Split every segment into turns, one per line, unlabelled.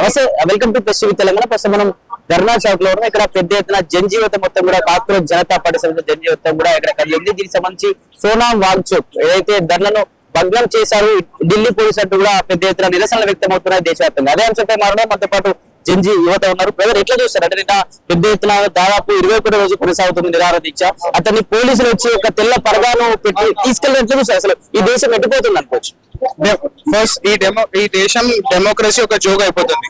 నమస్తే, welcome to press Telangana. ప్రస్తుతం మనం ధర్నా చౌక్ లో ఉన్నాం. ఇక్కడ పెద్ద ఎత్తున జనజీవితం మొత్తం కూడా కాక్రోచ్ జనతా పార్టీ జనజీవితం కూడా ఇక్కడ కలిగింది. దీనికి సంబంధించి సోనాం వాంగ్చుక్ ఏదైతే ధర్నను భగ్నం చేశారు ఢిల్లీ పోలీసు అంటూ కూడా పెద్ద ఎత్తున నిరసనలు వ్యక్తమవుతున్నాయి దేశవ్యాప్తంగా. అదే అంశంపై మాట్లాడే మనతో పాటు జంజీ యువత ఉన్నారు. ప్రజలు ఎట్లా చూస్తారు అంటే నిన్న పెద్ద ఎత్తున దాదాపు 21 రోజు కొనసాగుతుంది నిరాహార దీక్ష. అతన్ని పోలీసులు వచ్చి ఒక తెల్ల పరదాను పెట్టి తీసుకెళ్ళి ఎట్లా చూస్తారు? అసలు ఈ దేశం ఎట్టిపోతుంది అనుకోవచ్చు.
ఫస్ట్ ఈ దేశం డెమోక్రసీ ఒక జోక్ అయిపోతుంది.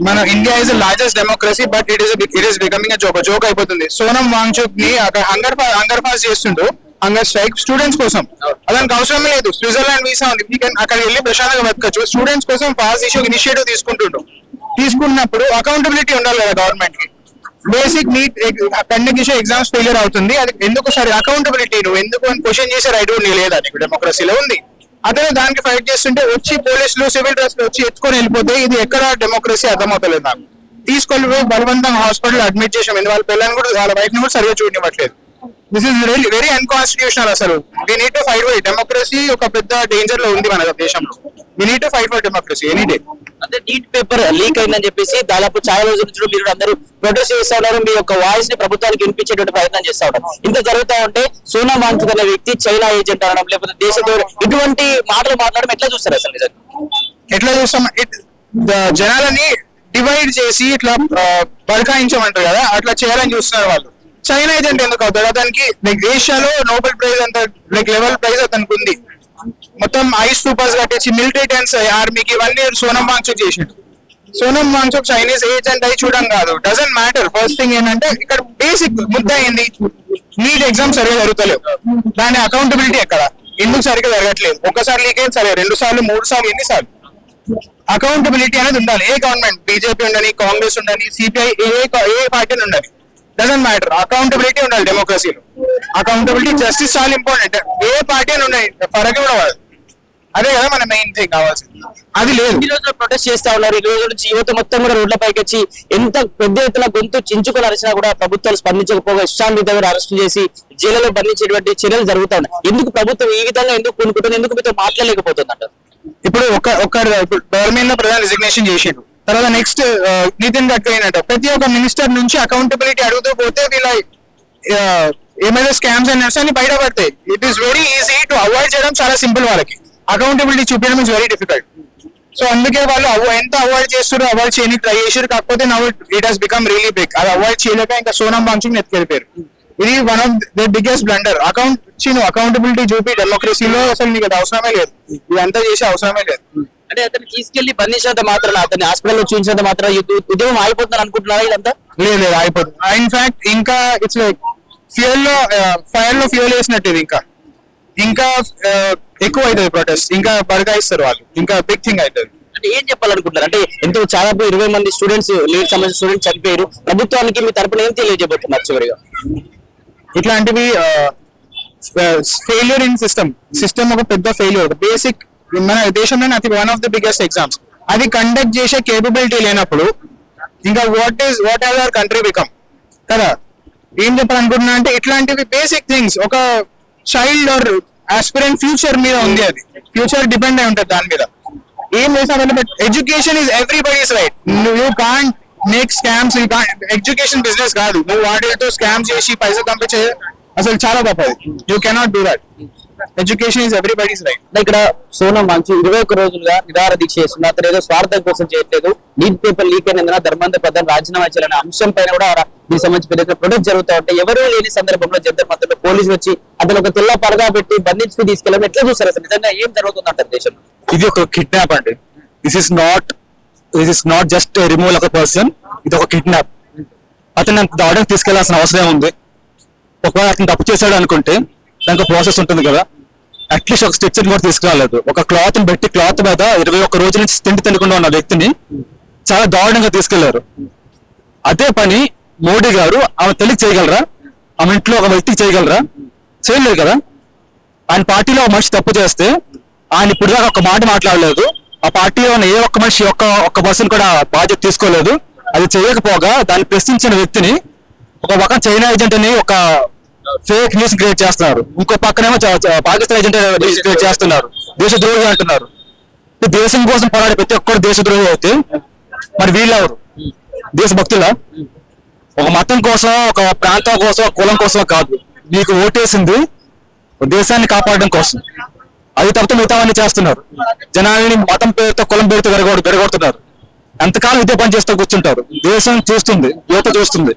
మన India is the largest democracy, but it is becoming joke అయిపోతుంది. సోనం వాంగ్చుక్ ని అక్కడ హంగర్ పాస్ చేస్తుంటూ హంగర్ స్ట్రైక్ స్టూడెంట్స్ కోసం. అదానికి అవసరమే లేదు. స్విట్జర్లాండ్ వీసా ఉంది, అక్కడ వెళ్ళి ప్రశాంతంగా బతకచ్చు. స్టూడెంట్స్ కోసం పాస్ ఇనిషియేటివ్ తీసుకున్నప్పుడు అకౌంటబిలిటీ ఉండాలి కదా గవర్నమెంట్ కి. Basic NEET conduct exams failure అవుతుంది, అది ఎందుకు సరే అకౌంటబిలిటీ నువ్వు ఎందుకు అని క్వశ్చన్ చేసే రైట్ కూడా లేదా? నీకు డెమోక్రసీలో ఉంది. అతను దానికి ఫైట్ చేస్తుంటే వచ్చి పోలీసులు సివిల్ డ్రెస్ లో వచ్చి ఎత్తుకొని వెళ్ళిపోతే ఇది ఎక్కడ డెమోక్రసీ అర్థమవుతలేదు నాకు. తీసుకొని బలవంతంగా హాస్పిటల్ అడ్మిట్ చేసాం. వాళ్ళ పిల్లల్ని కూడా వాళ్ళ వైఫ్ ని కూడా సరిగా చూడనివ్వట్లేదు. This is very unconstitutional. అసలు we need to fight for democracy. ఒక పెద్ద డేంజర్ లో ఉంది మన దేశంలో. We need to fight for democracy any day.
అంటే నీట్ పేపర్ లీక్ అయిందని చెప్పేసి దాదాపు చాలా రోజుల నుంచి మీరు అందరూ ప్రొటెస్ట్ చేస్తా ఉన్నారు. మీ యొక్క వాయిస్ ని ప్రభుత్వానికి వినిపించేటువంటి ప్రయత్నం చేస్తా ఉన్నారు. ఇంత జరుగుతా ఉంటే సోనాం వాంగ్చుక్ అనే వ్యక్తి చైనా ఏజెంట్ అనడం, లేకపోతే దేశంలో ఇటువంటి మాటలు మాట్లాడడం ఎట్లా చూస్తారు? అసలు నిజంగా
ఎట్లా చూస్తాం? జనాలని డివైడ్ చేసి ఇట్లా బడకాయించమంటారు కదా, అట్లా చేయాలని చూస్తున్నారు వాళ్ళు. చైనా ఏజెంట్ ఎందుకు అవుతాడు? అతనికి ఏషియాలో నోబెల్ ప్రైజ్ అంత లెవెల్ ప్రైజ్ అతనికి ఉంది. మొత్తం ఐస్ సూపర్స్ కట్టేసి మిలిటరీ టెన్స్ ఆర్మీకి ఇవన్నీ సోనం వాంగ్చుక్ చేసిండు. సోనం వాంగ్చుక్ చైనీస్ ఏజెంట్ అయి చూడడం కాదు, డజంట్ మ్యాటర్. ఫస్ట్ థింగ్ ఏంటంటే ఇక్కడ బేసిక్ ముద్ద అయింది, నీట్ ఎగ్జామ్ సరిగా జరుగుతలేవు. దాని అకౌంటబిలిటీ ఎక్కడ? ఎందుకు సరిగ్గా జరగట్లేదు? ఒకసారి లీక్ అయింది సరే, 2 సార్లు 3 సార్లు ఎన్నిసార్లు? అకౌంటబిలిటీ అనేది ఉండాలి. ఏ గవర్నమెంట్, బీజేపీ ఉండని, కాంగ్రెస్ ఉండని, సిపిఐ, ఏ పార్టీని ఉండని, డజంట్ మ్యాటర్. అకౌంటబిలిటీ ఉండాలి డెమోక్రసీలో. అకౌంటబిలిటీ, జస్టిస్ చాలా ఇంపార్టెంట్. ఏ పార్టీ అని ఉన్నాయి ఫరక్ కూడా వాడు. అదే కదా మన మెయిన్ థింగ్ కావాల్సింది. అది లేదు.
ఈ రోజు ప్రొటెస్ట్ చేస్తా ఉన్నారు. ఈ రోజు నుంచి యువత మొత్తం కూడా రోడ్లపైకి వచ్చి ఎంత పెద్ద ఎత్తున గొంతు చించుకొని అరిచినా కూడా ప్రభుత్వాలు స్పందించకపోగా ఇష్టాన్ని దగ్గర అరెస్టు చేసి జైలులో బంధించేటువంటి చర్యలు జరుగుతా ఉన్నాయి. ఎందుకు ప్రభుత్వం ఈ విధంగా ఎందుకు కొనుక్కుంటుంది? ఎందుకు మీతో మాట్లాడలేకపోతుంది అంటారు?
ఇప్పుడు గవర్నమెంట్ లో ప్రధాన రిజిగ్నేషన్ చేసిండు. తర్వాత నెక్స్ట్ నితిన్ గడ్కరీ అయినట్టు ప్రతి ఒక్క మినిస్టర్ నుంచి అకౌంటబిలిటీ అడుగుతూ పోతే వీళ్ళ ఏమైనా స్కామ్స్ అండ్ అన్ని బయటపడతాయి. It is very easy to avoid చేయడం, చాలా సింపుల్. వాళ్ళకి అకౌంటబిలిటీ చూపించడం ఇస్ వెరీ డిఫికల్ట్. సో అందుకే వాళ్ళు ఎంత అవాయిడ్ చేస్తారో అవాయిడ్ చేయడానికి ట్రై చేశారు. కాకపోతే now it has become really big. అది అవాయిడ్ చేయలేక ఇంకా సోనం వాంగ్చుక్ ఎత్తుకెళ్ళిపోయారు. ఇది one of the biggest blunder. Accountability చూపి డెమోక్రసీలో అసలు నీకు అది అవసరమే లేదు. ఇదంతా చేసే అవసరమే లేదు.
అంటే అతను తీసుకెళ్లి బంధించినంత మాత్రం, అతన్ని హాస్పిటల్లో చూపించినంత మాత్రం ఉద్యమం అయిపోతున్నారు అనుకుంటున్నారా? ఇదంతా
లేదు అయిపోతుంది. ఇన్ఫాక్ట్ ఇంకా ఇట్స్ లైక్ ఫైర్ లో ఫ్యూయల్ వేసినట్టు. ఇది ఇంకా ఎక్కువ అవుతుంది ప్రొటెస్ట్. ఇంకా బడగాయిస్తారు వాళ్ళు. ఇంకా బిగ్ థింగ్ అవుతుంది.
అంటే ఏం చెప్పాలనుకుంటున్నారు? అంటే ఎంతో చాలా 20 మంది స్టూడెంట్స్, లీడ్ సంబంధించిన స్టూడెంట్స్ చనిపోయారు. ప్రభుత్వానికి మీ తరపున ఏం తెలియజేయబోతున్నారు చివరిగా?
ఇట్లాంటివి ఫెయిల్యూర్ ఇన్ సిస్టమ్ ఒక పెద్ద ఫెయిల్యూర్. బేసిక్ మన దేశంలోనే అది one of the biggest exams. అది కండక్ట్ చేసే కేపబిలిటీ లేనప్పుడు ఇంకా what has our country become కదా? ఏం చెప్పాలనుకుంటున్నా అంటే ఇట్లాంటివి బేసిక్ థింగ్స్ ఒక చైల్డ్ ఆర్ ఆస్పిరెంట్ ఫ్యూచర్ మీద ఉంది. అది ఫ్యూచర్ డిపెండ్ అయి ఉంటుంది దాని మీద. ఏం చేసామంటే but education is everybody's right. You can't make scams. Education business కాదు. నువ్వు వాటితో స్కామ్ చేసి పైసలు పంపించే అసలు చాలా తప్పదు. You cannot do that. Education is everybody's right.
ఇక్కడ సోనం వాంగ్చుక్ 21 రోజులుగా నిరాహార దీక్ష చేస్తున్నారు. అతను ఏదో స్వార్థం కోసం చేయట్లేదు. నీట్ పేపర్ లీక్ అయినందున ధర్మాంధ ప్రధాన రాజీనామా చేయాలనే అంశం పైన కూడా దీనికి సంబంధించి పెద్ద ప్రొటెస్ట్ జరుగుతూ ఉంటాయి. ఎవరూ లేని సందర్భంలో జంతర్ మంతర్లో పోలీసులు వచ్చి అతను ఒక తెల్ల పరదా పెట్టి బంధించి తీసుకెళ్ళడం ఎట్లా చూస్తారు? అసలు నిజంగా ఏం జరుగుతుందంటారు దేశంలో?
ఇది ఒక కిడ్నాప్ అండి. This is not just removal of a person. ఇది ఒక కిడ్నాప్. అతను దాడికి తీసుకెళ్లాల్సిన అవసరం ఉంది. ఒకవేళ అతను తప్పు చేశాడు అనుకుంటే దానికి ప్రాసెస్ ఉంటుంది కదా. అట్లీస్ట్ ఒక స్ట్రక్చర్ కూడా తీసుకురాలేదు. ఒక క్లాత్ పెట్టి క్లాత్ మీద 21 రోజుల నుంచి తిండి తినకుండా ఉన్న వ్యక్తిని చాలా దారుణంగా తీసుకెళ్లారు. అదే పని మోడీ గారు ఆమె తల్లికి చేయగలరా? ఆమె ఇంట్లో ఒక వ్యక్తికి చేయగలరా? చేయలేదు కదా. ఆయన పార్టీలో ఒక మనిషి తప్పు చేస్తే ఆయన ఇప్పుడు దాకా ఒక మాట మాట్లాడలేదు. ఆ పార్టీలో ఉన్న ఏ ఒక్క మనిషి ఒక్క పర్సన్ కూడా బాధ్యత తీసుకోలేదు. అది చేయకపోగా దాన్ని ప్రశ్నించిన వ్యక్తిని ఒక పక్కన చైనా ఏజెంట్ అని ఒక ఫేక్ న్యూస్ క్రియేట్ చేస్తున్నారు. ఇంకో పక్కనేమో పాకిస్తాన్ ఏజెంట్ న్యూస్ క్రియేట్ చేస్తున్నారు. దేశద్రోహి అంటున్నారు. దేశం కోసం పోరాడే ప్రతి ఒక్కరు దేశద్రోహి అయితే మరి వీళ్ళెవరు? దేశభక్తుల? ఒక మతం కోసం, ఒక ప్రాంతం కోసం, ఒక కులం కోసం కాదు. మీకు ఓటేసింది దేశాన్ని కాపాడడం కోసం. అది తప్ప మిగతావన్నీ చేస్తున్నారు. జనాల్ని మతం పేరుతో, కులం పేరుతో విరగొడుతున్నారు. ఎంతకాలం ఇదే పని చేస్తూ కూర్చుంటారు. దేశం చూస్తుంది, యువత చూస్తుంది.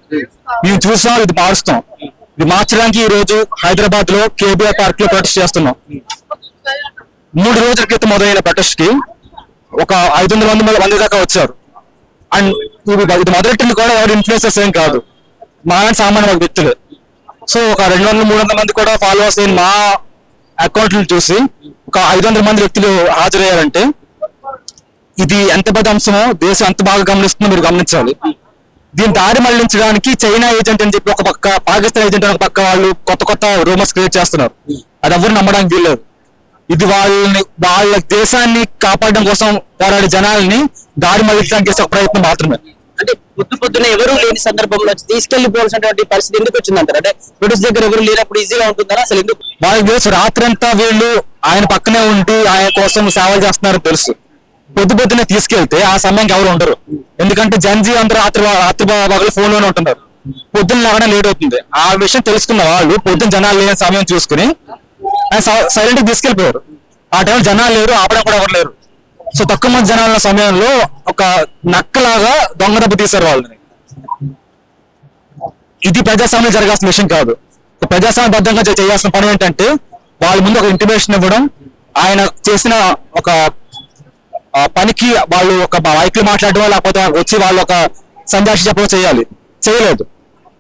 మేము చూసాం, ఇది మారుస్తాం. ఇది మార్చడానికి ఈ రోజు హైదరాబాద్ లో కేబీఆర్ పార్క్ లో ప్రొటెస్ట్ చేస్తున్నాం. 3 రోజుల క్రితం మొదలైన ప్రొటెస్ట్ కి ఒక 500 మంది దాకా వచ్చారు. అండ్ ఇది మొదలెట్టింది కూడా ఎవరు ఇన్ఫ్లుయెన్సర్స్ ఏం కాదు, మాలాంటి సామాన్య వ్యక్తులే. సో ఒక 200-300 మంది కూడా ఫాలోవర్స్ అయిన మా అకౌంట్లను చూసి ఒక 500 మంది వ్యక్తులు హాజరయ్యారంటే ఇది ఎంత పెద్ద అంశమో దేశం ఎంత బాగా గమనిస్తుందో మీరు గమనించాలి. దీని దారి మళ్లించడానికి చైనా ఏజెంట్ అని చెప్పి ఒక పక్క, పాకిస్తాన్ ఏజెంట్ అని ఒక పక్క వాళ్ళు కొత్త రూమర్స్ క్రియేట్ చేస్తున్నారు. అది ఎవరు నమ్మడానికి వీల్లేదు. ఇది వాళ్ళ దేశాన్ని కాపాడడం కోసం పోరాడే జనాల్ని దారి మళ్లించడానికి చేసే ఒక ప్రయత్నం మాత్రమే.
అంటే పొద్దున ఎవరు లేని సందర్భంలో తీసుకెళ్లిపోవాల్సినటువంటి పరిస్థితి ఎందుకు వచ్చిందంటారు? అంటే ప్రొడ్యూస్ దగ్గర ఎవరు లేనప్పుడు ఈజీగా ఉంటుందా అసలు? ఎందుకు?
వాళ్ళకి తెలుసు రాత్రంతా వీళ్ళు ఆయన పక్కనే ఉండి ఆయన కోసం సేవలు చేస్తున్నారని తెలుసు. పొద్దునే తీసుకెళ్తే ఆ సమయానికి ఎవరు ఉండరు. ఎందుకంటే జన్జీ అందరూ రాత్రి పగలు ఫోన్ లోనే ఉంటున్నారు. పొద్దున్న లేవడం లేట్ అవుతుంది. ఆ విషయం తెలుసుకున్న వాళ్ళు పొద్దున్న జనాలు లేని సమయం చూసుకుని సైలెంట్ గా తీసుకెళ్లిపోయారు. ఆ టైంలో జనాలు లేరు, ఆపడం కూడా ఎవరు లేరు. సో తక్కువ మంది జనాల సమయంలో ఒక నక్కలాగా దొంగ దెబ్బ తీశారు వాళ్ళని. ఇది ప్రజాస్వామ్యం జరగాల్సిన విషయం కాదు. ప్రజాస్వామ్యబద్ధంగా చేయాల్సిన పని ఏంటంటే వాళ్ళ ముందు ఒక ఇంటిమేషన్ ఇవ్వడం, ఆయన చేసిన ఒక పనికి వాళ్ళు ఒక మైక్లో మాట్లాడడం, లేకపోతే వచ్చి వాళ్ళు ఒక సందేశం చెప్పడం చేయలేదు.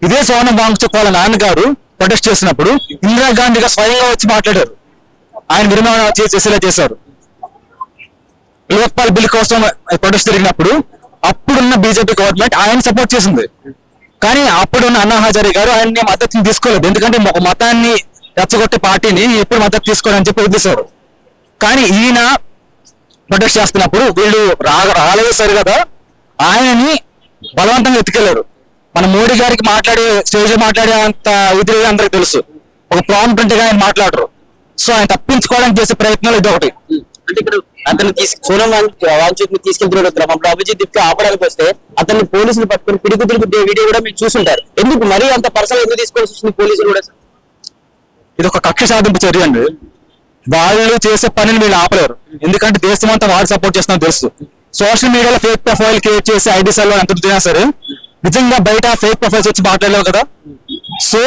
ఇదే సోనం వాంగ్చుక్ వాళ్ళ నాన్నగారు ప్రొటెస్ట్ చేసినప్పుడు ఇందిరాగాంధీ గారు స్వయంగా వచ్చి మాట్లాడారు. ఆయన విరమణ చేసేలా చేశారు. లోక్పాల్ బిల్ కోసం ప్రొటెస్ట్ జరిగినప్పుడు అప్పుడున్న బీజేపీ గవర్నమెంట్ ఆయన సపోర్ట్ చేసింది. కానీ అప్పుడున్న అన్నా హజారే గారు ఆయన్ని మద్దతుని తీసుకోలేదు. ఎందుకంటే ఒక మతాన్ని రెచ్చగొట్టే పార్టీని ఎప్పుడు మద్దతు తీసుకోవాలని చెప్పి వదిలేశారు. కానీ ఈయన ప్రొటెస్ట్ చేస్తున్నప్పుడు వీళ్ళు రాలేదు సరి కదా, ఆయనని బలవంతంగా ఎత్తుకెళ్లారు. మన మోడీ గారికి స్టేజ్ మాట్లాడే అంత ఇది అందరికి తెలుసు. ఒక ప్రాంప్ట్ గా ఆయన మాట్లాడరు. సో ఆయన తప్పించుకోవడానికి చేసే ప్రయత్నాలు ఇది ఒకటి.
అంటే ఇక్కడ అతను సోనం వాంగ్చుక్ ని తీసుకెళ్తున్న క్రమంలో అభిజిత్ దిప్కి ఆపడానికి వస్తే అతన్ని పోలీసులు పట్టుకుని పిడిగుద్దులు వీడియో కూడా మీరు చూసుంటారు. ఎందుకు మరీ అంత పర్సనల్ ఎందుకు తీసుకోవాల్సి వస్తుంది పోలీసులు కూడా?
ఇది ఒక కక్ష సాధింపు చర్య అండి. వాళ్ళు చేసే పనిని వీళ్ళు ఆపలేరు. ఎందుకంటే దేశం అంతా వాళ్ళు సపోర్ట్ చేస్తున్నా తెలుసు. సోషల్ మీడియాలో ఫేక్ ప్రొఫైల్ క్రియేట్ చేసి ఐడి సెల్ ఎంత తినా సరే నిజంగా బయట ఫేక్ ప్రొఫైల్స్ వచ్చి మాట్లాడలేవు కదా. సో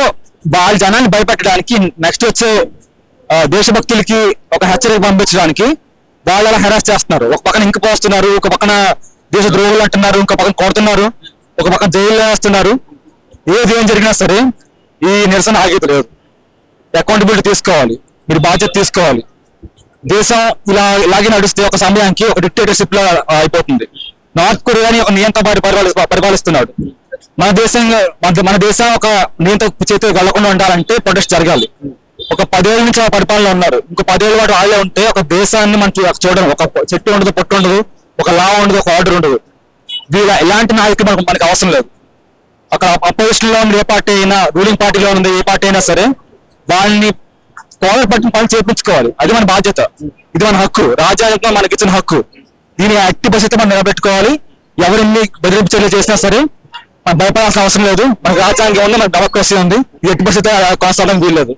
వాళ్ళ జనాన్ని భయపెట్టడానికి, నెక్స్ట్ వచ్చే దేశభక్తులకి ఒక హెచ్చరిక పంపించడానికి వాళ్ళు అలా హెరాస్ చేస్తున్నారు. ఒక పక్కన ఇంక పోస్తున్నారు, ఒక పక్కన దేశ ద్రోహులు అంటున్నారు, ఇంకో పక్కన కొడుతున్నారు, ఒక పక్కన జైల్లో వేస్తున్నారు. ఏం జరిగినా సరే ఈ నిరసన ఆగేది లేదు. అకౌంటబిలిటీ తీసుకోవాలి, మీరు బాధ్యత తీసుకోవాలి. దేశం ఇలాగే నడిస్తే ఒక సమయానికి ఒక డిక్టేటర్షిప్ లో అయిపోతుంది. నార్త్ కొరియాని ఒక నియంత్రణ పరిపాలిస్తున్నాడు. మన దేశం ఒక నియంత్రణ చేతికి వెళ్లకుండా ఉండాలంటే ప్రొటెస్ట్ జరగాలి. ఒక 10 ఏళ్ళ నుంచి ఆ పరిపాలన ఉన్నారు. ఇంకో 10 ఏళ్ళ పాటు వాళ్ళే ఉంటే ఒక దేశాన్ని మనం చూడడం, ఒక చెట్టు ఉండదు, పొట్టు ఉండదు, ఒక లా ఉండదు, ఒక ఆర్డర్ ఉండదు. ఇలాంటి నాయకులు మనకు అవసరం లేదు. అక్కడ అపోజిషన్ లో ఉన్న ఏ పార్టీ అయినా, రూలింగ్ పార్టీలో ఉంది ఏ పార్టీ అయినా సరే వాళ్ళని కోవలు పట్టిన పని చేయించుకోవాలి. అది మన బాధ్యత, ఇది మన హక్కు, రాజ్యాంగంలో మనకి ఇచ్చిన హక్కు. దీని యాక్టివ్ పరిస్థితి మనం నిలబెట్టుకోవాలి. ఎవరిని బెదిరింపు చర్యలు చేసినా సరే మనం భయపడాల్సిన అవసరం లేదు. మనకు రాజ్యాంగం ఉంది, మనకు డెమోక్రసీ ఉంది. ఈ ఎట్టి పరిస్థితి కొనసాగడం వీల్లేదు.